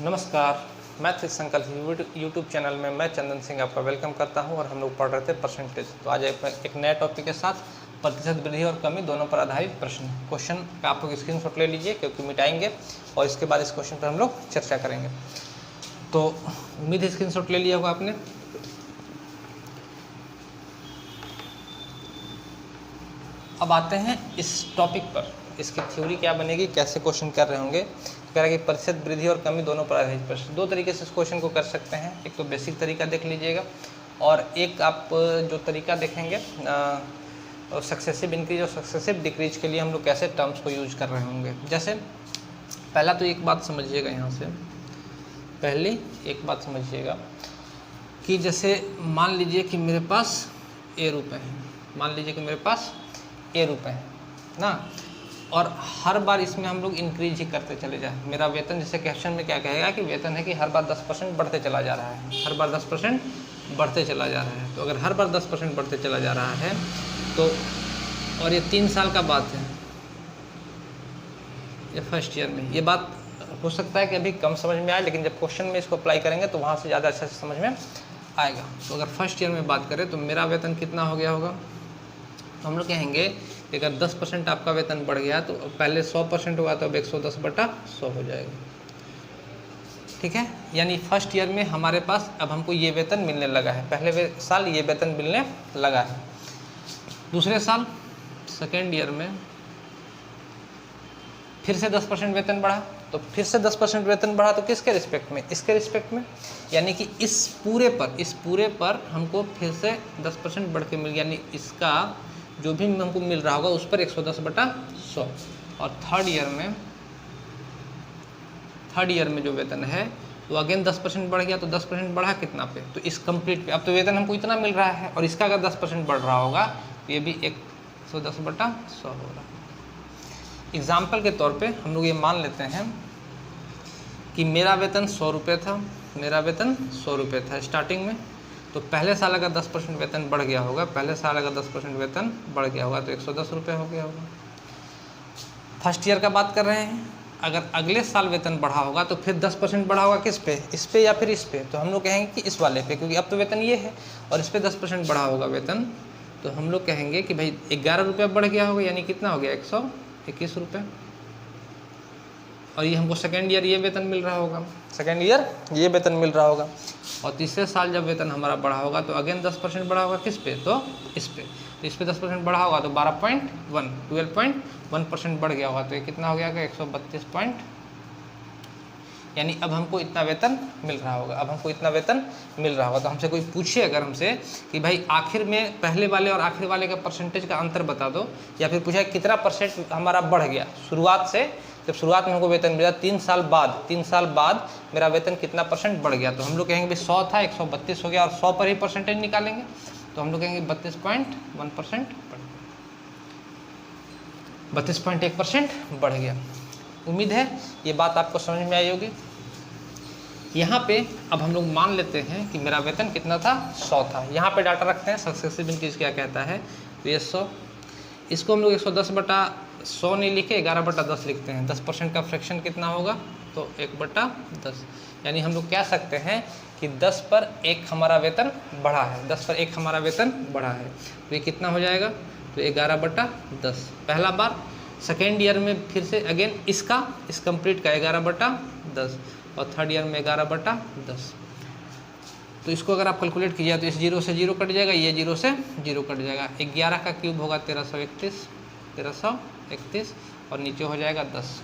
नमस्कार, math with संकल्प YouTube channel में मैं चंदन सिंह आपका वेलकम करता हूं और हम लोग पढ़ रहे थे परसेंटेज। तो आज एक नया टॉपिक के साथ प्रतिशत वृद्धि और कमी दोनों पर आधारित प्रश्न। क्वेश्चन का आप लोग स्क्रीनशॉट ले लीजिए क्योंकि मिटाएंगे और इसके बाद इस क्वेश्चन पर हम लोग चर्चा करेंगे। तो उम्मीद है स्क्रीनशॉट ले लिया होगा आपने। अब आते हैं इस टॉपिक पर, इसकी थ्योरी क्या बनेगी, कैसे क्वेश्चन कर रहे होंगे। तो कह रहा है कि प्रतिशत वृद्धि और कमी दोनों पर आधारित प्रश्न। दो तरीके से इस क्वेश्चन को कर सकते हैं, एक तो बेसिक तरीका देख लीजिएगा और एक आप जो तरीका देखेंगे सक्सेसिव इंक्रीज और सक्सेसिव डिक्रीज के लिए हम लोग कैसे टर्म्स को यूज कर रहे होंगे। जैसे पहला तो एक बात समझिएगा, यहाँ से पहली एक बात समझिएगा कि जैसे मान लीजिए कि मेरे पास ए रुपये हैं, मान लीजिए कि मेरे पास ए रुपये है ना, और हर बार इसमें हम लोग इंक्रीज ही करते चले जाए। मेरा वेतन, जैसे क्वेश्चन में क्या कहेगा कि वेतन है कि हर बार 10% बढ़ते चला जा रहा है, हर बार 10% बढ़ते चला जा रहा है। तो अगर हर बार 10% बढ़ते चला जा रहा है तो, और ये 3 साल का बात है, ये फर्स्ट ईयर में, ये बात हो सकता है कि अभी कम समझ में आए, लेकिन जब क्वेश्चन में इसको अप्लाई करेंगे तो वहाँ से ज़्यादा अच्छे से समझ में आएगा। तो अगर फर्स्ट ईयर में बात करें तो मेरा वेतन कितना हो गया होगा, तो हम लोग कहेंगे कि अगर 10% आपका वेतन बढ़ गया तो पहले 100% हुआ तो अब 110/100 हो जाएगा। ठीक है, यानी फर्स्ट ईयर में हमारे पास अब हमको ये वेतन मिलने लगा है, पहले साल ये वेतन मिलने लगा है। दूसरे साल सेकेंड ईयर में फिर से 10% वेतन बढ़ा, तो फिर से 10% वेतन बढ़ा तो किसके रिस्पेक्ट में, इसके रिस्पेक्ट में, यानी कि इस पूरे पर हमको फिर से 10% बढ़ के मिल गया, यानी इसका जो भी हमको मिल रहा होगा उस पर 110/100। और थर्ड ईयर में जो वेतन है तो अगेन 10% बढ़ गया, तो 10% बढ़ा कितना पे, तो इस कंप्लीट पे। अब तो वेतन हमको इतना मिल रहा है और इसका अगर 10% बढ़ रहा होगा तो ये भी 110/100 हो रहा है। एग्जाम्पल के तौर पे हम लोग ये मान लेते हैं कि मेरा वेतन 100 रुपये था, मेरा वेतन 100 रुपये था स्टार्टिंग में। तो पहले साल अगर 10% वेतन बढ़ गया होगा, पहले साल अगर 10% वेतन बढ़ गया होगा तो 110 रुपये हो गया होगा। फर्स्ट ईयर का बात कर रहे हैं, अगर अगले साल वेतन बढ़ा होगा तो फिर 10% बढ़ा होगा किस पे, इस पे या फिर इस पे, तो हम लोग कहेंगे कि इस वाले पे, क्योंकि अब तो वेतन ये है और इस पे 10% बढ़ा होगा वेतन, तो हम लोग कहेंगे कि भाई 11 रुपये बढ़ गया होगा, यानी कितना हो गया 121 रुपये। और ये हमको सेकेंड ईयर ये वेतन मिल रहा होगा, सेकेंड ईयर ये वेतन मिल रहा होगा। और तीसरे साल जब वेतन हमारा बढ़ा होगा तो अगेन 10% बढ़ा होगा किस पे, तो इस पे, तो इस पे 10% बढ़ा होगा तो 12.1% बढ़ गया होगा, तो ये कितना हो गया 132 यानी अब हमको इतना वेतन मिल रहा होगा, अब हमको इतना वेतन मिल रहा होगा। तो हमसे कोई पूछे अगर हमसे कि भाई आखिर में पहले वाले और आखिर वाले का परसेंटेज का अंतर बता दो, या फिर पूछा कितना % हमारा बढ़ गया शुरुआत से, जब शुरुआत में हमको वेतन मिला 3 साल बाद मेरा वेतन कितना % बढ़ गया, तो हम लोग कहेंगे भाई 100 था 132 हो गया, और 100 पर ही परसेंटेज निकालेंगे तो हम लोग कहेंगे 32.1% बढ़ गया। उम्मीद है ये बात आपको समझ में आई होगी। यहाँ पे अब हम लोग मान लेते हैं कि मेरा वेतन कितना था, 100 था। यहाँ पे डाटा रखते हैं सक्सेसिव इंक्रीज क्या कहता है, तो ये 100, इसको हम लोग 110/100 नहीं लिखे 11/10 लिखते हैं। 10% का फ्रैक्शन कितना होगा, तो 1/10, यानी हम लोग कह सकते हैं कि 10 पर 1 हमारा वेतन बढ़ा है, 10 पर 1 हमारा वेतन बढ़ा है, तो ये कितना हो जाएगा, तो 11/10 पहला बार। सेकेंड ईयर में फिर से अगेन इस कंप्लीट का 11/10, और थर्ड ईयर में 11/10। तो इसको अगर आप कैलकुलेट कीजिए तो इस 0 से 0 कट जाएगा, ये 0 से 0 कट जाएगा, 11 का क्यूब होगा 1331 और नीचे हो जाएगा 10।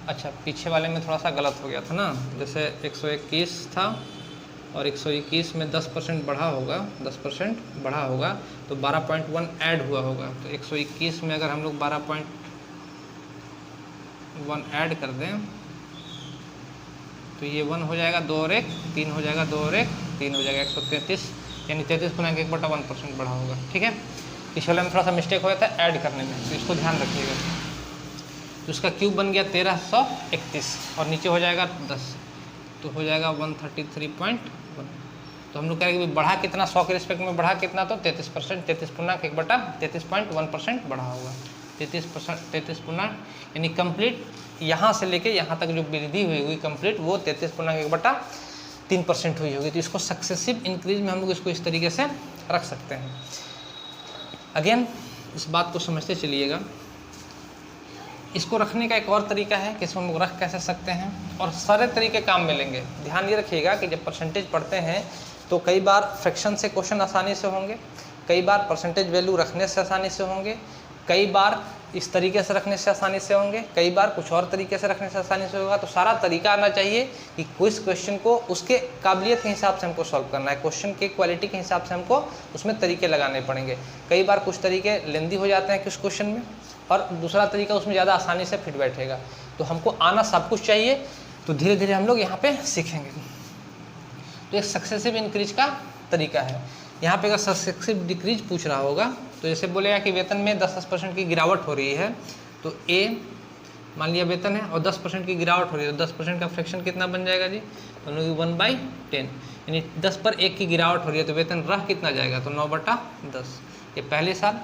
अच्छा, पीछे वाले में थोड़ा सा गलत हो गया था ना, जैसे 121 था और 121 में 10% बढ़ा होगा, 10% बढ़ा होगा तो 12.1 ऐड हुआ होगा। तो 121 में अगर हम लोग 12.1 ऐड कर दें तो ये 1 हो जाएगा, 2 और 1 3 हो जाएगा, 2 और 1 3 हो जाएगा, 133, यानी 33 गुना 1/1% बढ़ा होगा। ठीक है, इस वाले में थोड़ा सा मिस्टेक हो गया था ऐड करने में, तो इसको ध्यान रखिएगा। तो उसका क्यूब बन गया 1331 और नीचे हो जाएगा 10, तो हो जाएगा 133.1। तो हम लोग कह रहे हैं कि बढ़ा कितना, 100 के रिस्पेक्ट में बढ़ा कितना, तो 33%, 33 पूर्णांक 1/33.1% बढ़ा होगा। 33% यानी कंप्लीट यहाँ से लेके यहाँ तक जो वृद्धि हुई हुई कंप्लीट वो 33.1/3% हुई होगी। तो इसको सक्सेसिव इंक्रीज में हम लोग इसको इस तरीके से रख सकते हैं। अगेन इस बात को समझते चलिएगा। इसको रखने का एक और तरीका है कि इसको हम लोग रख कैसे सकते हैं, और सारे तरीके काम में लेंगे। ध्यान ये रखिएगा कि जब परसेंटेज पढ़ते हैं तो कई बार फ्रैक्शन से क्वेश्चन आसानी से होंगे, कई बार परसेंटेज वैल्यू रखने से आसानी से होंगे, कई बार इस तरीके से रखने से आसानी से होंगे, कई बार कुछ और तरीके से रखने से आसानी से होगा। तो सारा तरीका आना चाहिए कि कुछ क्वेश्चन को उसके काबिलियत के हिसाब से हमको सॉल्व करना है, क्वेश्चन के क्वालिटी के हिसाब से हमको उसमें तरीके लगाने पड़ेंगे। कई बार कुछ तरीके लेंदी हो जाते हैं कुछ क्वेश्चन में, और दूसरा तरीका उसमें ज़्यादा आसानी से फिट बैठेगा। तो हमको आना सब कुछ चाहिए, तो धीरे धीरे हम लोग यहाँ पे सीखेंगे। तो एक सक्सेसिव इंक्रीज का तरीका है। यहाँ पे अगर सक्सेसिव डिक्रीज पूछ रहा होगा तो जैसे बोलेगा कि वेतन में 10% की गिरावट हो रही है, तो ए मान लिया वेतन है और 10% की गिरावट हो रही है, तो 10% का फ्रैक्शन कितना बन जाएगा जी, तो 1/10, यानी 10 पर 1 की गिरावट हो रही है, तो वेतन रह कितना जाएगा, तो 9/10। ये पहले साल,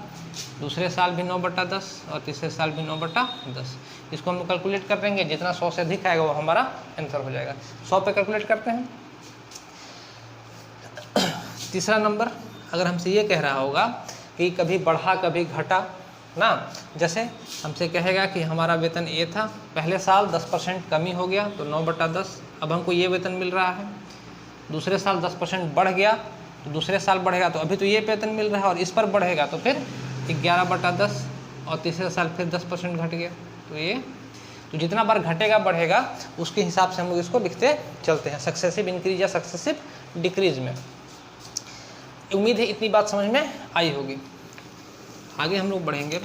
दूसरे साल भी 9/10 और तीसरे साल भी 9/10। इसको हम कैलकुलेट कर देंगे, जितना 100 से अधिक आएगा वो हमारा आंसर हो जाएगा। 100 पे कैलकुलेट करते हैं। तीसरा नंबर, अगर हमसे ये कह रहा होगा कि कभी बढ़ा कभी घटा ना, जैसे हमसे कहेगा कि हमारा वेतन ये था, पहले साल 10% कमी हो गया तो 9/10, अब हमको ये वेतन मिल रहा है। दूसरे साल 10% बढ़ गया तो दूसरे साल बढ़ेगा, तो अभी तो ये वेतन मिल रहा है और इस पर बढ़ेगा तो फिर 11/10, और तीसरे साल फिर 10% घट गया, तो ये तो जितना बार घटेगा बढ़ेगा उसके हिसाब से हम लोग इसको लिखते चलते हैं, सक्सेसिव इंक्रीज या सक्सेसिव डिक्रीज में। उम्मीद है इतनी बात समझ में आई होगी। आगे हम लोग बढ़ेंगे।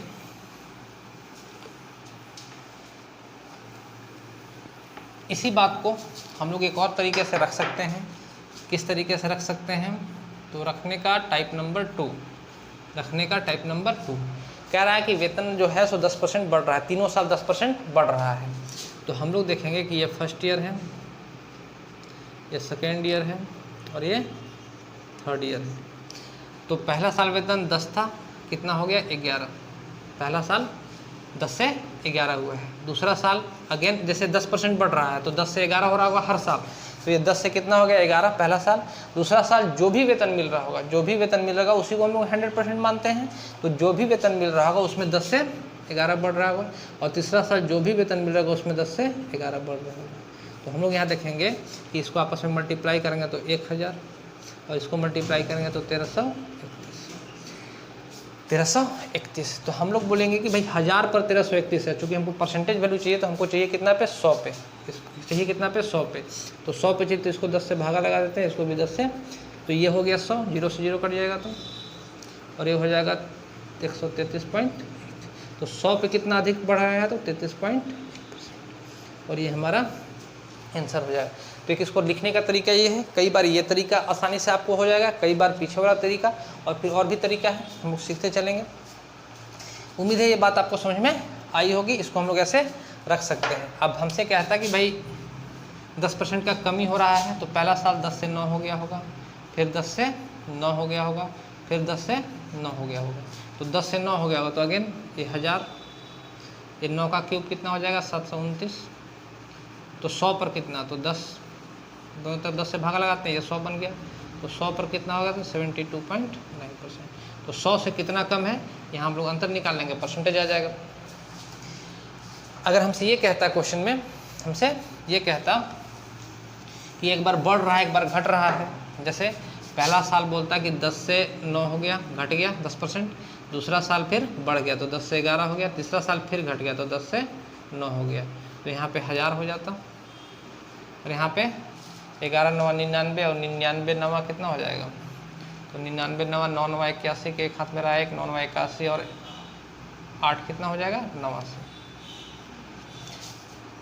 इसी बात को हम लोग एक और तरीके से रख सकते हैं। किस तरीके से रख सकते हैं, तो रखने का टाइप नंबर 2, रखने का टाइप नंबर 2 कह रहा है कि वेतन जो है सो 10% बढ़ रहा है, तीनों साल 10% बढ़ रहा है। तो हम लोग देखेंगे कि ये फर्स्ट ईयर है, ये सेकेंड ईयर है और ये थर्ड ईयर है। तो पहला साल वेतन 10 था, कितना हो गया 11, पहला साल 10 से 11 हुआ है। दूसरा साल अगेन जैसे 10% बढ़ रहा है तो 10 से 11 हो रहा होगा हर साल, तो ये 10 से कितना हो गया 11 पहला साल। दूसरा साल जो भी वेतन मिल रहा होगा, जो भी वेतन मिल रहा होगा उसी को हम लोग 100% मानते हैं, तो जो भी वेतन मिल रहा होगा उसमें 10 से 11 बढ़ रहा होगा। और तीसरा साल जो भी वेतन मिल रहा होगा उसमें 10 से 11 बढ़ रहा होगा। तो हम लोग यहाँ देखेंगे कि इसको आपस में मल्टीप्लाई करेंगे तो 1000, और इसको मल्टीप्लाई करेंगे तो 1331। तो हम लोग बोलेंगे कि भाई 1000 पर 1331 है, चूँकि हमको परसेंटेज वैल्यू चाहिए तो हमको चाहिए कितना पे 100 पे, चाहिए कितना पे 100 पे, तो 100 पे चाहिए तो इसको 10 से भागा लगा देते हैं, इसको भी 10 से, तो ये हो गया 100, 0 से 0 कट जाएगा, तो और ये हो जाएगा 133 तो 100 पे कितना अधिक बढ़ रहा है तो 33 और ये हमारा आंसर हो जाएगा। तो एक इसको लिखने का तरीका ये है, कई बार ये तरीका आसानी से आपको हो जाएगा, कई बार पीछे वाला तरीका, और फिर और भी तरीका है, हम लोग सीखते चलेंगे। उम्मीद है ये बात आपको समझ में आई होगी। इसको हम लोग ऐसे रख सकते हैं। अब हमसे कहता है कि भाई 10% का कमी हो रहा है, तो पहला साल 10 से 9 हो गया होगा, फिर 10 से 9 हो गया होगा, फिर 10 से 9 हो गया होगा, तो 10 से 9 हो गया होगा, तो अगेन ये 1000, ये 9 का क्यूब कितना हो जाएगा 729, तो 100 पर कितना, तो 10, दोनों तरफ 10 से भागा लगाते हैं, ये 100 बन गया, तो 100 पर कितना होगा तो 72.9%। तो 100 से कितना कम है, यहाँ हम लोग अंतर निकाल लेंगे, परसेंटेज आ जाएगा। अगर हमसे ये कहता क्वेश्चन में, हमसे ये कहता कि एक बार बढ़ रहा है एक बार घट रहा है, जैसे पहला साल बोलता कि 10 से 9 हो गया, घट गया 10%, दूसरा साल फिर बढ़ गया तो 10 से 11 हो गया, तीसरा साल फिर घट गया तो 10 से 9 हो गया, तो यहाँ पे 1000 हो जाता, और यहाँ पे 11 9 99 और 99 9 कितना हो जाएगा, तो 99 9 9 9 81 के एक हाथ में रहा 1, 9 9 81 और 8 कितना हो जाएगा 89,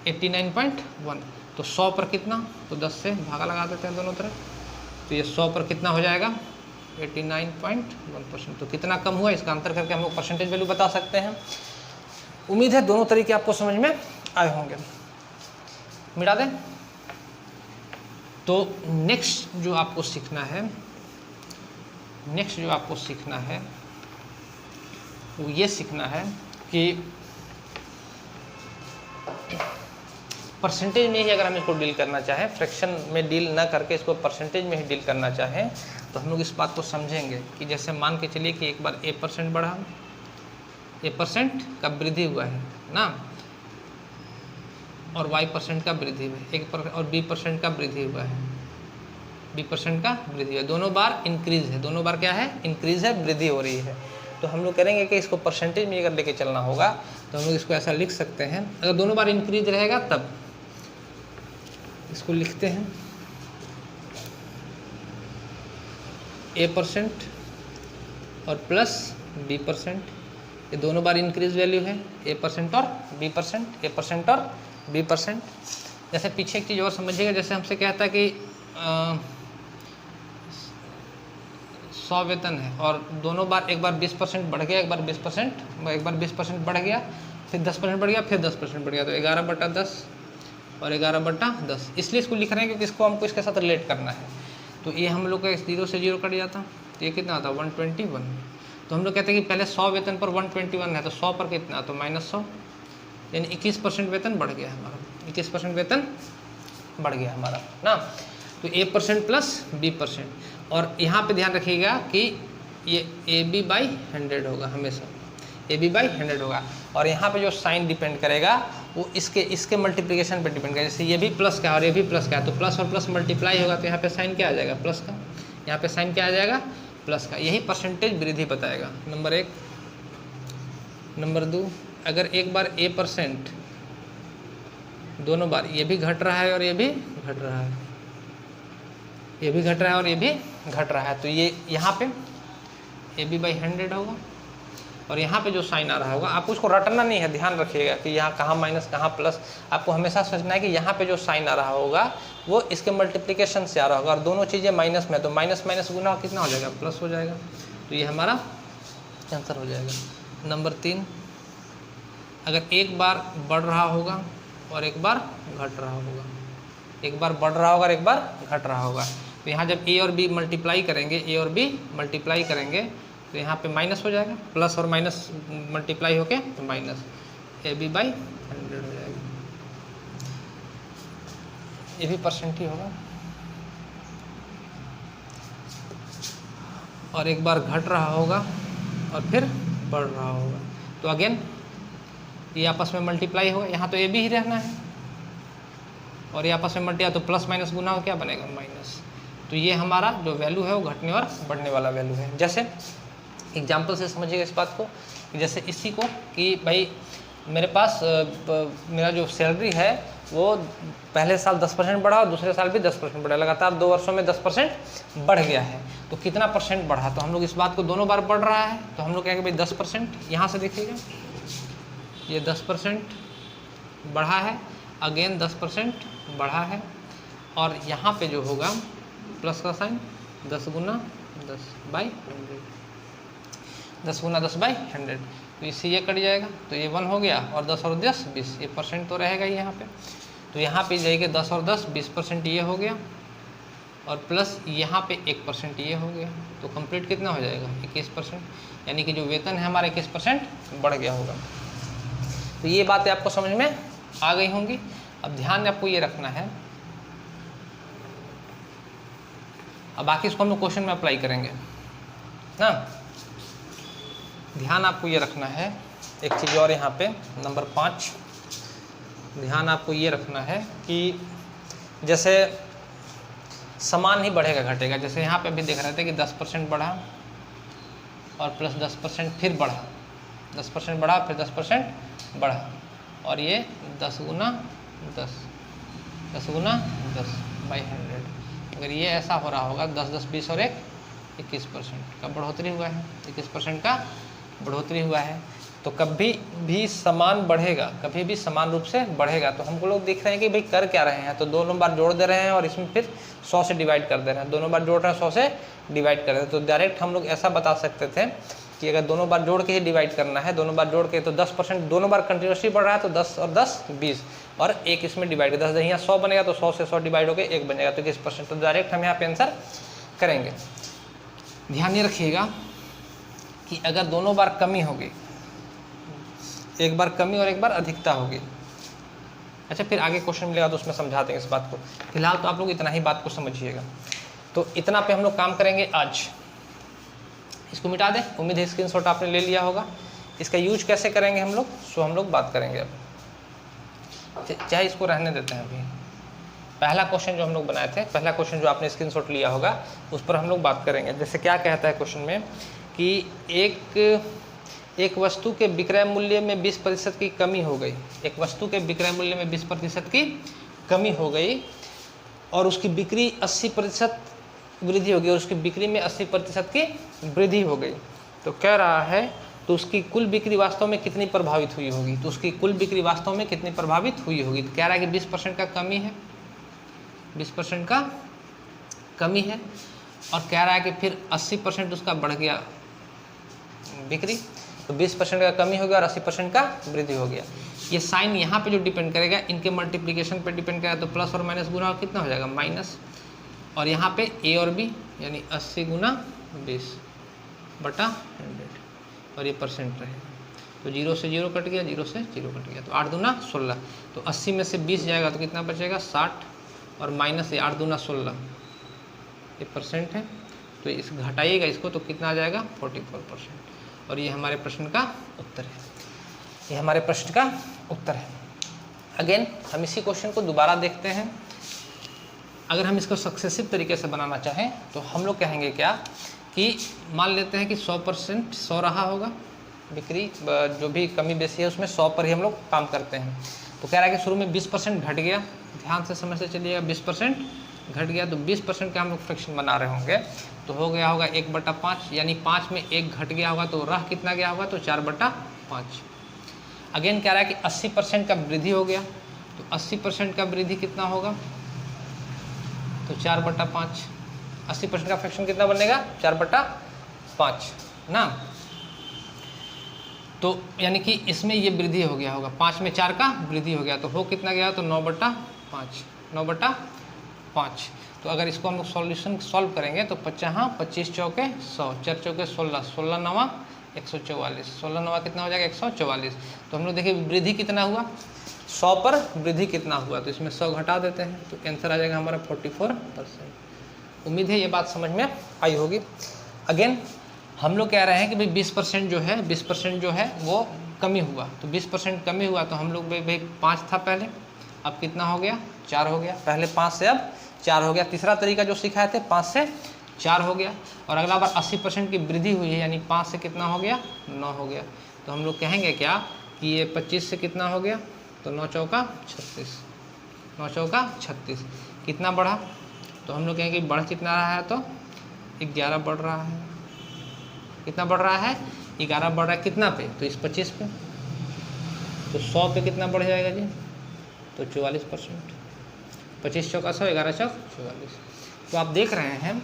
89.1। तो 100 पर कितना, तो 10 से भागा लगा देते हैं दोनों तरफ, तो ये 100 पर कितना हो जाएगा 89.1%। तो कितना कम हुआ इसका अंतर करके हम लोग परसेंटेज वैल्यू बता सकते हैं। उम्मीद है दोनों तरीके आपको समझ में आए होंगे। मिटा दें। तो नेक्स्ट जो आपको सीखना है, वो ये सीखना है कि परसेंटेज में ही अगर हम इसको डील करना चाहें, फ्रैक्शन में डील ना करके इसको परसेंटेज में ही डील करना चाहें, तो हम लोग इस बात को समझेंगे कि जैसे मान के चलिए कि एक बार a% बढ़ा, a% का वृद्धि हुआ है ना, और y% का वृद्धि हुआ है, और b% का वृद्धि हुआ है, b% का वृद्धि है, दोनों बार इंक्रीज है, दोनों बार क्या है, इंक्रीज है, वृद्धि हो रही है। तो हम लोग करेंगे कि इसको परसेंटेज में अगर लेके चलना होगा तो हम लोग इसको ऐसा लिख सकते हैं, अगर दोनों बार इंक्रीज रहेगा तब इसको लिखते हैं a% और प्लस b%, ये दोनों बार इंक्रीज वैल्यू है, a% और b%, a% और b%। जैसे पीछे एक चीज़ और समझिएगा, जैसे हमसे कहता है कि 100 वेतन है और दोनों बार, एक बार 20% बढ़ गया, एक बार 20% बढ़ गया, फिर 10% बढ़ गया, फिर 10% बढ़ गया, तो 11/10 और 11/10। इसलिए इसको लिख रहे हैं क्योंकि इसको हमको इसके साथ रिलेट करना है। तो ये हम लोग का 0 से 0 कट जाता, तो ये कितना आता, 121। तो हम लोग कहते हैं कि पहले 100 वेतन पर 121 है, तो 100 पर कितना, तो -100, यानी 21% वेतन बढ़ गया हमारा, 21% वेतन बढ़ गया हमारा ना। तो a% प्लस b%, और यहाँ पे ध्यान रखिएगा कि ये AB/100 होगा, हमेशा AB/100 होगा, और यहाँ पे जो साइन डिपेंड करेगा वो इसके मल्टीप्लिकेशन पे डिपेंड करेगा। जैसे ये भी प्लस का और ये भी प्लस का है, तो प्लस और प्लस मल्टीप्लाई होगा, तो यहाँ पे साइन क्या आ जाएगा, प्लस का, यहाँ पे साइन क्या आ जाएगा, प्लस का। यही परसेंटेज वृद्धि बताएगा, नंबर 1। नंबर 2, अगर एक बार a% दोनों बार, ये भी घट रहा है और ये भी घट रहा है, ये भी घट रहा है और ये भी घट रहा है, तो ये यहाँ पे AB/100 होगा, और यहाँ पे जो साइन आ रहा होगा, आपको उसको रटना नहीं है, ध्यान रखिएगा कि यहाँ कहाँ माइनस कहाँ प्लस, आपको हमेशा सोचना है कि यहाँ पे जो साइन आ रहा होगा वो इसके मल्टीप्लिकेशन से आ रहा होगा, और दोनों चीज़ें माइनस में, तो माइनस माइनस गुना कितना हो जाएगा, प्लस हो जाएगा, तो ये हमारा आंसर हो जाएगा। नंबर 3, अगर एक बार बढ़ रहा होगा और एक बार घट रहा होगा, एक बार बढ़ रहा होगा और एक बार घट रहा होगा, तो यहाँ जब a और b मल्टीप्लाई करेंगे, a और b मल्टीप्लाई करेंगे, तो यहाँ पे माइनस हो जाएगा, प्लस और माइनस मल्टीप्लाई होके तो माइनस, AB/100 हो जाएगा, ये भी परसेंट ही होगा। और एक बार घट रहा होगा और फिर बढ़ रहा होगा, तो अगेन ये आपस में मल्टीप्लाई होगा, यहाँ तो AB ही रहना है, और ये आपस में मल्टीप्लाई, तो प्लस माइनस गुना हो क्या बनेगा, माइनस। तो ये हमारा जो वैल्यू है वो घटने और बढ़ने वाला वैल्यू है। जैसे एग्जाम्पल से समझिएगा इस बात को, कि जैसे इसी को कि भाई मेरे पास मेरा जो सैलरी है वो पहले साल 10% बढ़ा और दूसरे साल भी 10% बढ़ा, लगातार 2 वर्षों में 10% बढ़ गया है, तो कितना परसेंट बढ़ा, तो हम लोग इस बात को दोनों बार बढ़ रहा है, तो हम लोग कहेंगे भाई 10%, यहाँ से देखिएगा ये 10% बढ़ा है, अगेन 10% बढ़ा है, और यहाँ पे जो होगा प्लस का साइन 10 गुना 10/100, 10 गुना 10/100, तो इससे ये कट जाएगा, तो ये 1 हो गया, और 10 और 10 20, ये परसेंट तो रहेगा ही यहाँ पे, तो यहाँ पे जाएगा 10 और 10 20% ये हो गया, और प्लस यहाँ पे 1% ये हो गया, तो कंप्लीट कितना हो जाएगा 21%, यानी कि जो वेतन है हमारा 21% बढ़ गया होगा। तो ये बातें आपको समझ में आ गई होंगी। अब ध्यान आपको ये रखना है, अब बाकी इसको हम लोग क्वेश्चन में अप्लाई करेंगे ना। ध्यान आपको ये रखना है, एक चीज़ और यहाँ पे नंबर 5, ध्यान आपको ये रखना है कि जैसे समान ही बढ़ेगा घटेगा, जैसे यहाँ पे भी देख रहे थे कि 10% बढ़ा और प्लस 10% फिर बढ़ा, 10% बढ़ा फिर 10% बढ़ा, और ये 10 गुना 10/100, अगर ये ऐसा हो रहा होगा 10 10 20 और 1 21% का बढ़ोतरी हुआ है, 21% का बढ़ोतरी हुआ है, तो कभी भी समान बढ़ेगा, कभी भी समान रूप से बढ़ेगा। तो हमको लोग देख रहे हैं कि भाई कर क्या रहे हैं, तो दोनों बार जोड़ दे रहे हैं और इसमें फिर 100 से डिवाइड कर दे रहे हैं, दोनों बार जोड़ रहे हैं 100 से डिवाइड कर रहे हैं, तो डायरेक्ट हम लोग ऐसा बता सकते थे कि अगर दोनों बार जोड़ के ही डिवाइड करना है, दोनों बार जोड़ के, तो 10% दोनों बार कंटिन्यूसली बढ़ रहा है, तो 10 और 10 20, और 1 इसमें डिवाइड, 10 यहाँ 100 बनेगा, तो 100 से 100 डिवाइड होकर 1 बनेगा, तो 21%, तो डायरेक्ट हम यहाँ पे आंसर करेंगे। ध्यान ये रखिएगा कि अगर दोनों बार कमी होगी, एक बार कमी और एक बार अधिकता होगी। अच्छा, फिर आगे क्वेश्चन मिलेगा तो उसमें समझा देंगे इस बात को। फिलहाल तो आप लोग इतना ही बात को समझिएगा। तो इतना पे हम लोग काम करेंगे आज। इसको मिटा दें, उम्मीद है स्क्रीनशॉट आपने ले लिया होगा। इसका यूज कैसे करेंगे हम लोग, सो हम लोग बात करेंगे अब। चाहे इसको रहने देते हैं अभी। पहला क्वेश्चन जो हम लोग बनाए थे, पहला क्वेश्चन जो आपने स्क्रीनशॉट लिया होगा, उस पर हम लोग बात करेंगे। जैसे क्या कहता है क्वेश्चन में कि एक वस्तु के विक्रय मूल्य में 20% की कमी हो गई। एक वस्तु के विक्रय मूल्य में 20% की कमी हो गई और उसकी बिक्री 80% वृद्धि हो गई, और उसकी बिक्री में 80% की वृद्धि हो गई। तो कह रहा है तो उसकी कुल बिक्री वास्तव में कितनी प्रभावित हुई होगी। तो उसकी कुल बिक्री वास्तव में कितनी प्रभावित हुई होगी। तो कह रहा है कि 20% का कमी है, 20% का कमी है, और कह रहा है कि फिर 80% उसका बढ़ गया बिक्री। तो 20% का कमी हो गया और 80% का वृद्धि हो गया। ये साइन यहाँ पे जो डिपेंड करेगा, इनके मल्टीप्लिकेशन पे डिपेंड करेगा। तो प्लस और माइनस गुना कितना हो जाएगा, माइनस, और यहाँ पे ए और बी यानी 80 गुना 20 बटा 100, और ये परसेंट रहेगा। तो 0 से 0 कट गया, 0 से 0 कट गया, तो 8 दूना 16। तो 80 में से 20 जाएगा तो कितना बचेगा, 60, और माइनस 8 दूना 16, ये परसेंट है। तो इस घटाइएगा इसको तो कितना आ जाएगा, 44%। और ये हमारे प्रश्न का उत्तर है, ये हमारे प्रश्न का उत्तर है। अगेन हम इसी क्वेश्चन को दोबारा देखते हैं। अगर हम इसको सक्सेसिव तरीके से बनाना चाहें तो हम लोग कहेंगे क्या कि मान लेते हैं कि 100% 100 रहा होगा बिक्री, जो भी कमी बेसी है उसमें 100 पर ही हम लोग काम करते हैं। तो कह रहा है कि शुरू में 20% घट गया, ध्यान से समझ से चलिएगा, 20% घट गया। तो 20% का हम लोग फ्रैक्शन बना रहे होंगे, तो हो गया होगा 1/5, यानी 5 में 1 घट गया होगा, तो रह कितना गया होगा, तो 4/5। अगेन कह रहा है कि 80% का वृद्धि हो गया, तो 80% का वृद्धि कितना होगा, तो 4/5। 80% का फ्रैक्शन कितना बनेगा, 4/5 ना। तो यानी कि इसमें ये वृद्धि हो गया होगा, 5 में 4 का वृद्धि हो गया, तो हो कितना गया, तो 9/5, 9/5। तो अगर इसको हम लोग सॉल्यूशन सॉल्व करेंगे तो 25 चौके 100, 4 चौके 16, 16 नवा 144, 16 नवा कितना हो जाएगा, 144। तो हम लोग देखिए वृद्धि कितना हुआ, 100 पर वृद्धि कितना हुआ, तो इसमें 100 घटा देते हैं, तो आंसर आ जाएगा हमारा 44%। उम्मीद है ये बात समझ में आई होगी। अगेन हम लोग कह रहे हैं कि भाई 20% जो है, 20% जो है वो कमी हुआ। तो 20% कमी हुआ तो हम लोग भाई 5 था पहले, अब कितना हो गया, 4 हो गया। पहले 5 से अब 4 हो गया। तीसरा तरीका जो सिखाए थे 5 से 4 हो गया। और अगला बार 80% की वृद्धि हुई है, यानी 5 से कितना हो गया, 9 हो गया। तो हम लोग कहेंगे क्या कि ये 25 से कितना हो गया, तो 9 चौका 36, 9 चौका 36। कितना बढ़ा, तो हम लोग कहेंगे बढ़ कितना रहा है, तो 11 बढ़ रहा है। कितना बढ़ रहा है, 11 बढ़ रहा है कितना पे, तो इस 25 पे। तो 100 पे कितना बढ़ जाएगा जी, तो 44%। 25 चौका 100, 11 चौक 44। तो आप देख रहे हैं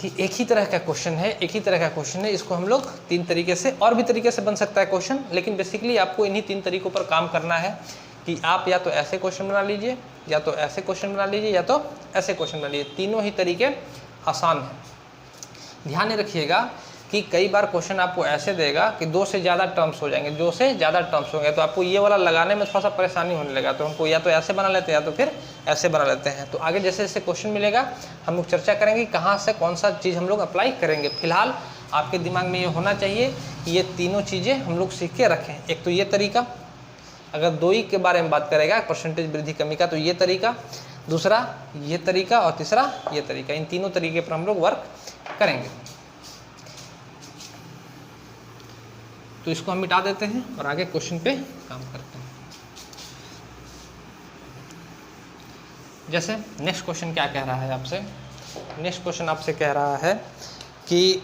कि एक ही तरह का क्वेश्चन है, एक ही तरह का क्वेश्चन है। इसको हम लोग 3 तरीके से, और भी तरीके से बन सकता है क्वेश्चन, लेकिन बेसिकली आपको इन्हीं 3 तरीकों पर काम करना है कि आप या तो ऐसे क्वेश्चन बना लीजिए, या तो ऐसे क्वेश्चन बना लीजिए, या तो ऐसे क्वेश्चन बना लीजिए। तीनों ही तरीके आसान हैं। ध्यान में रखिएगा कि कई बार क्वेश्चन आपको ऐसे देगा कि 2 से ज़्यादा टर्म्स हो जाएंगे, 2 से ज़्यादा टर्म्स होंगे, तो आपको ये वाला लगाने में थोड़ा सा परेशानी होने लगा। तो हमको या तो ऐसे बना लेते हैं, या तो फिर ऐसे बना लेते हैं। तो आगे जैसे जैसे क्वेश्चन मिलेगा हम लोग चर्चा करेंगे कहाँ से कौन सा चीज़ हम लोग अप्लाई करेंगे। फिलहाल आपके दिमाग में ये होना चाहिए कि ये तीनों चीज़ें हम लोग सीख के रखें। एक तो ये तरीका, अगर 2 ही के बारे में बात करेगा परसेंटेज वृद्धि कमी का, तो ये तरीका, दूसरा ये तरीका, और तीसरा ये तरीका। इन तीनों तरीके पर हम लोग वर्क करेंगे। तो इसको हम मिटा देते हैं और आगे क्वेश्चन पे काम करते हैं। जैसे नेक्स्ट क्वेश्चन क्या कह रहा है आपसे, नेक्स्ट क्वेश्चन आपसे कह रहा है कि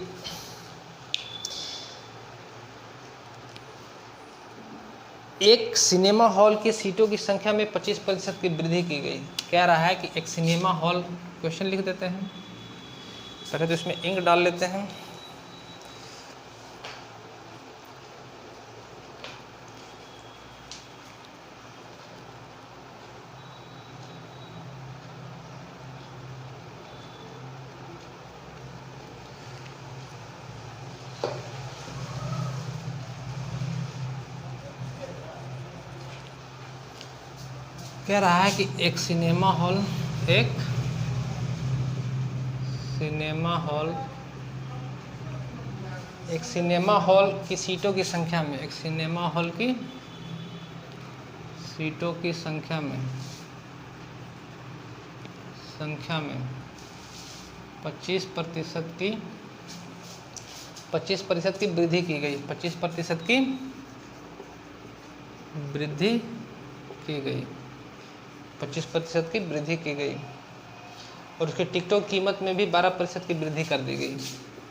एक सिनेमा हॉल की सीटों की संख्या में 25% की वृद्धि की गई। कह रहा है कि एक सिनेमा हॉल, क्वेश्चन लिख देते हैं पहले, तो इसमें इंक डाल लेते हैं। कह रहा है कि एक सिनेमा हॉल की सीटों की संख्या में, एक सिनेमा हॉल की सीटों की संख्या में 25% की वृद्धि की गई, 25% की वृद्धि की गई, 25% की वृद्धि की गई, और उसके टिकटों की कीमत में भी 12% की वृद्धि कर दी गई,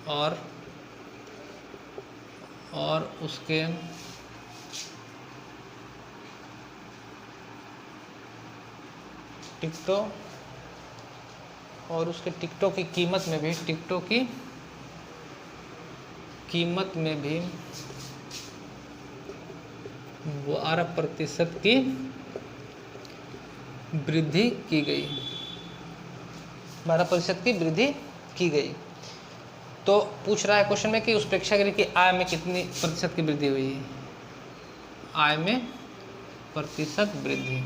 और उसके टिकटों की कीमत में भी 12% की वृद्धि की गई, 12% की वृद्धि की गई। तो पूछ रहा है क्वेश्चन में कि उस प्रेक्षागृह की आय में कितनी प्रतिशत की वृद्धि हुई है, आय में प्रतिशत वृद्धि,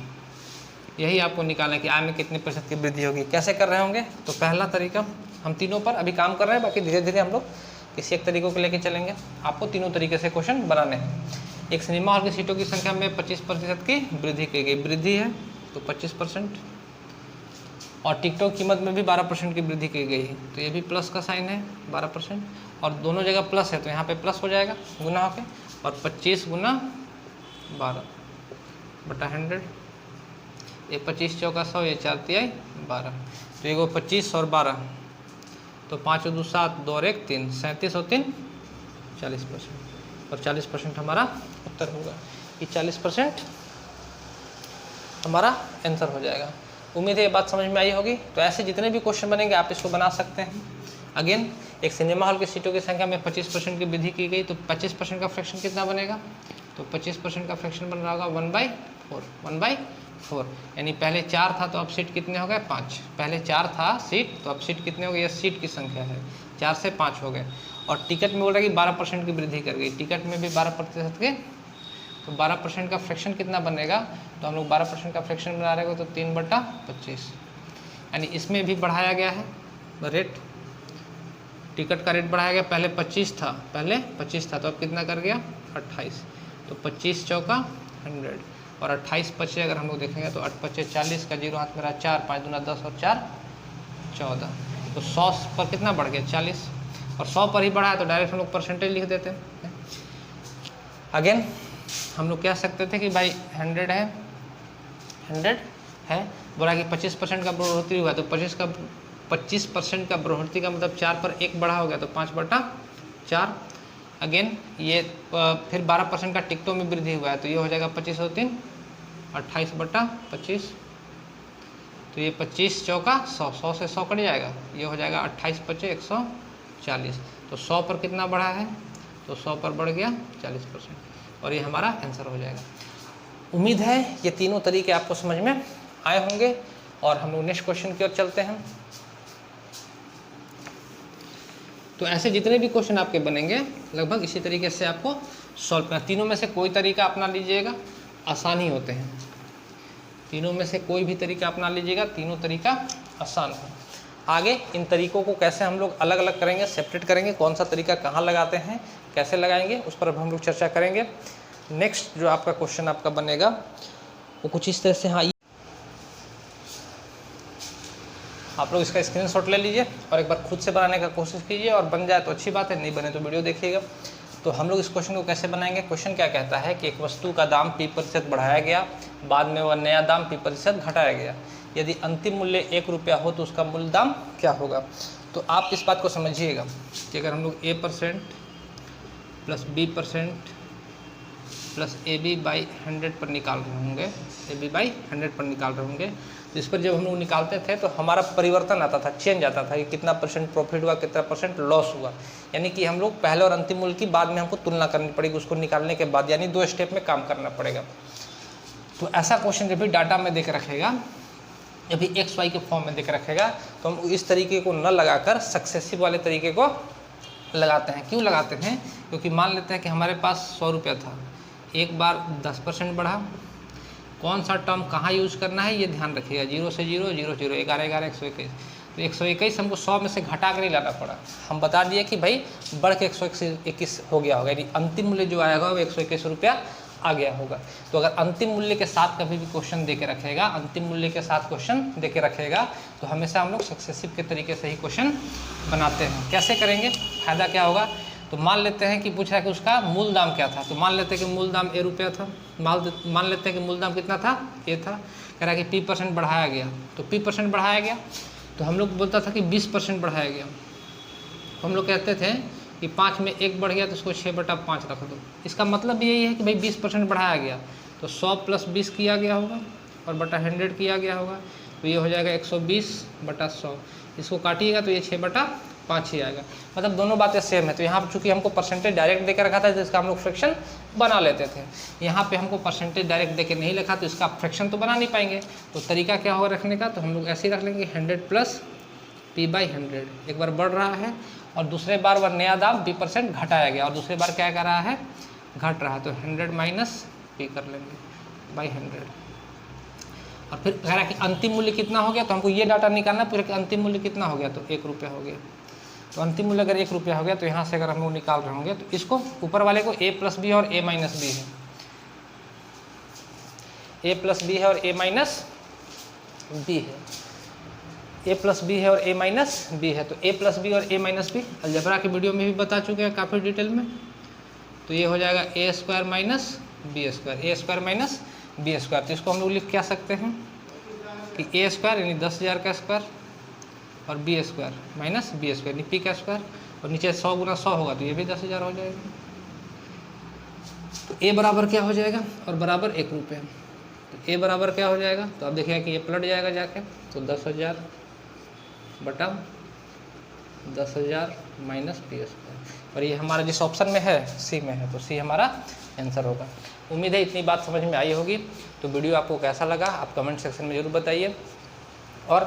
यही आपको निकालना है कि आय में कितनी प्रतिशत की वृद्धि होगी। कैसे कर रहे होंगे, तो पहला तरीका, हम तीनों पर अभी काम कर रहे हैं, बाकी धीरे धीरे हम लोग किसी एक तरीकों को लेके चलेंगे। आपको तीनों तरीके से क्वेश्चन बनाने हैं। एक सिनेमा हॉल की सीटों की संख्या में 25% की वृद्धि की गई, वृद्धि है तो 25%, और टिकटों की कीमत में भी 12% की वृद्धि की गई है, तो ये भी प्लस का साइन है 12%, और दोनों जगह प्लस है तो यहाँ पे प्लस हो जाएगा गुना होके, और 25 गुना 12 बटा 100, ये 25 चौका 100, ये 4 तिहाई 12, तो ये 25 और 12, तो 5 और 2 7, 2 और 1 3, 37 और 3 40%, और 40% हमारा उत्तर होगा। ये 40% हमारा आंसर हो जाएगा। उम्मीद है ये बात समझ में आई होगी। तो ऐसे जितने भी क्वेश्चन बनेंगे आप इसको बना सकते हैं। अगेन, एक सिनेमा हॉल की सीटों की संख्या में 25% की वृद्धि की गई, तो 25% का फ्रैक्शन कितना बनेगा, तो 25% का फ्रैक्शन बन रहा होगा 1/4, यानी पहले 4 था तो अब सीट कितने हो गए 5, पहले 4 था सीट तो अब सीट कितने हो गए, ये सीट की संख्या है, 4 से 5 हो गए। और टिकट में बोल रहा है कि 12% की वृद्धि कर गई, टिकट में भी 12% के, तो 12% का फ्रैक्शन कितना बनेगा, तो हम लोग 12% का फ्रैक्शन बना रहे हो तो 3/25, यानी इसमें भी बढ़ाया गया है रेट, टिकट का रेट बढ़ाया गया, पहले 25 था तो अब कितना कर गया 28, तो 25 चौका 100, और 28 पचे अगर हम लोग देखेंगे तो 8 पचे 40 का 0 हाथ मेरा 4, 5 दूना 10 और 4 14, तो 100 पर कितना बढ़ गया 40, और 100 पर ही बढ़ा है तो डायरेक्ट हम लोग परसेंटेज लिख देते हैं। अगेन हम लोग कह सकते थे कि भाई 100 है, बोला कि 25% का बढ़ोतरी हुआ, तो 25% का बढ़ोतरी का मतलब 4 पर 1 बढ़ा हो गया, तो 5/4। अगेन ये फिर 12% का टिकटों में वृद्धि हुआ है, तो ये हो जाएगा 25 और 3 28/25, तो ये 25 चौका 100, 100 से 100 कट जाएगा, ये हो जाएगा 28 पचे 140, तो 100 पर कितना बढ़ा है, तो 100 पर बढ़ गया 40%, और ये हमारा आंसर हो जाएगा। उम्मीद है ये तीनों तरीके आपको समझ में आए होंगे, और हम लोग नेक्स्ट क्वेश्चन की ओर चलते हैं। तो ऐसे जितने भी क्वेश्चन आपके बनेंगे लगभग इसी तरीके से आपको सॉल्व करना, तीनों में से कोई तरीका अपना लीजिएगा, आसान ही होते हैं, तीनों में से कोई भी तरीका अपना लीजिएगा, तीनों तरीका आसान है। आगे इन तरीकों को कैसे हम लोग अलग अलग करेंगे, सेपरेट करेंगे, कौन सा तरीका कहाँ लगाते हैं, कैसे लगाएंगे, उस पर अब हम लोग चर्चा करेंगे। नेक्स्ट जो आपका क्वेश्चन आपका बनेगा वो कुछ इस तरह से, हाँ आप लोग इसका स्क्रीनशॉट ले लीजिए और एक बार खुद से बनाने का कोशिश कीजिए, और बन जाए तो अच्छी बात है, नहीं बने तो वीडियो देखिएगा। तो हम लोग इस क्वेश्चन को कैसे बनाएंगे, क्वेश्चन क्या कहता है कि एक वस्तु का दाम P% बढ़ाया गया, बाद में वह नया दाम P% घटाया गया, यदि अंतिम मूल्य 1 रुपया हो तो उसका मूल्य दाम क्या होगा। तो आप इस बात को समझिएगा कि अगर हम लोग A% plus B% plus AB/100 पर निकाल रहे होंगे, AB/100 पर निकाल रहे होंगे, तो इस पर जब हम लोग निकालते थे तो हमारा परिवर्तन आता था, चेंज आता था कि कितना % प्रॉफिट हुआ, कितना % लॉस हुआ, यानी कि हम लोग पहले और अंतिम मूल्य की बाद में हमको तुलना करनी पड़ेगी उसको निकालने के बाद, यानी 2 स्टेप में काम करना पड़ेगा। तो ऐसा क्वेश्चन जब भी डाटा में देख रखेगा, जब भी XY के फॉर्म में देख रखेगा, तो हम इस तरीके को न लगाकर सक्सेसिव वाले तरीके को लगाते हैं। क्यों लगाते हैं, क्योंकि मान लेते हैं कि हमारे पास 100 रुपया था, एक बार 10% बढ़ा, कौन सा टर्म कहाँ यूज करना है ये ध्यान रखिएगा। 0 से 0, 0 0, 11 11, 121। तो 121 हमको 100 में से घटा कर नहीं लाना पड़ा, हम बता दिए कि भाई बढ़ के 121 हो गया होगा, यानी अंतिम मूल्य जो आएगा वो 121 रुपया आ गया होगा। तो अगर अंतिम मूल्य के साथ कभी भी क्वेश्चन दे के रखेगा, अंतिम मूल्य के साथ क्वेश्चन दे के रखेगा, तो हमेशा हम लोग सक्सेसिव के तरीके से ही क्वेश्चन बनाते हैं। कैसे करेंगे, फ़ायदा क्या होगा, तो मान लेते हैं कि पूछ रहा है कि उसका मूल दाम क्या था, तो मान लेते हैं कि मूल दाम A रुपया था, मान लेते हैं कि मूल दाम कितना था, A था। कह रहा है कि P% बढ़ाया गया, तो P% बढ़ाया गया, तो हम लोग बोलता था कि 20% बढ़ाया गया, तो हम लोग कहते थे कि 5 में 1 बढ़ गया तो उसको 6/5 रख दो। इसका मतलब भी यही है कि भाई 20% बढ़ाया गया, तो 100 + 20 किया गया होगा और बटा 100 किया गया होगा, तो ये हो जाएगा 120/100। इसको काटिएगा तो ये 6/5 ही आएगा। मतलब दोनों बातें सेम है। तो यहाँ पर चूँकि हमको परसेंटेज डायरेक्ट देकर रखा था तो इसका हम लोग फ्रैक्शन बना लेते थे। यहाँ पे हमको परसेंटेज डायरेक्ट देके नहीं लिखा तो इसका फ्रैक्शन तो बना नहीं पाएंगे। तो तरीका क्या होगा रखने का, तो हम लोग ऐसे ही रख लेंगे 100 + P/100। एक बार बढ़ रहा है और दूसरे बार वह नया दाम P% घटाया गया और दूसरे बार क्या कर रहा है, घट रहा है, तो 100 - P कर लेंगे /100। और फिर कह रहा है कि अंतिम मूल्य कितना हो गया, तो हमको ये डाटा निकालना पूरा कि अंतिम मूल्य कितना हो गया, तो 1 रुपया हो गया। तो अंतिम मूल्य अगर 1 रुपया हो गया तो यहाँ से अगर हम लोग निकाल रहे होंगे तो इसको ऊपर वाले को A + B और A - B है, A + B है और A - B है, A + B है और A - B है। तो A + B और A - B अलजेब्रा की वीडियो में भी बता चुके हैं काफ़ी डिटेल में। तो ये हो जाएगा A² - B², A² - B²। तो इसको हम लोग लिख क्या सकते हैं कि A² यानी 10,000 का स्क्वायर और B² - B² यानी P का स्क्वायर, और नीचे 100 × 100 होगा तो ये भी 10,000 हो जाएगा। तो A बराबर क्या हो जाएगा, और बराबर 1 रुपया। तो A बराबर क्या हो जाएगा, तो आप देखिएगा कि ये पलट जाएगा जाके, तो 10,000 बटा 10,000 - P²। और ये हमारा जिस ऑप्शन में है C में है, तो C हमारा आंसर होगा। उम्मीद है इतनी बात समझ में आई होगी। तो वीडियो आपको कैसा लगा आप कमेंट सेक्शन में ज़रूर बताइए। और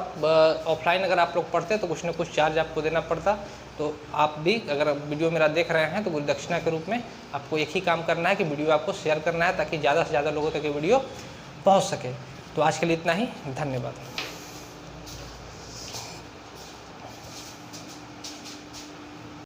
ऑफलाइन अगर आप लोग पढ़ते तो कुछ ना कुछ चार्ज आपको देना पड़ता। तो आप भी अगर वीडियो मेरा देख रहे हैं तो गुरु दक्षिणा के रूप में आपको एक ही काम करना है कि वीडियो आपको शेयर करना है, ताकि ज़्यादा से ज़्यादा लोगों तक ये वीडियो पहुँच सके। तो आज के लिए इतना ही, धन्यवाद।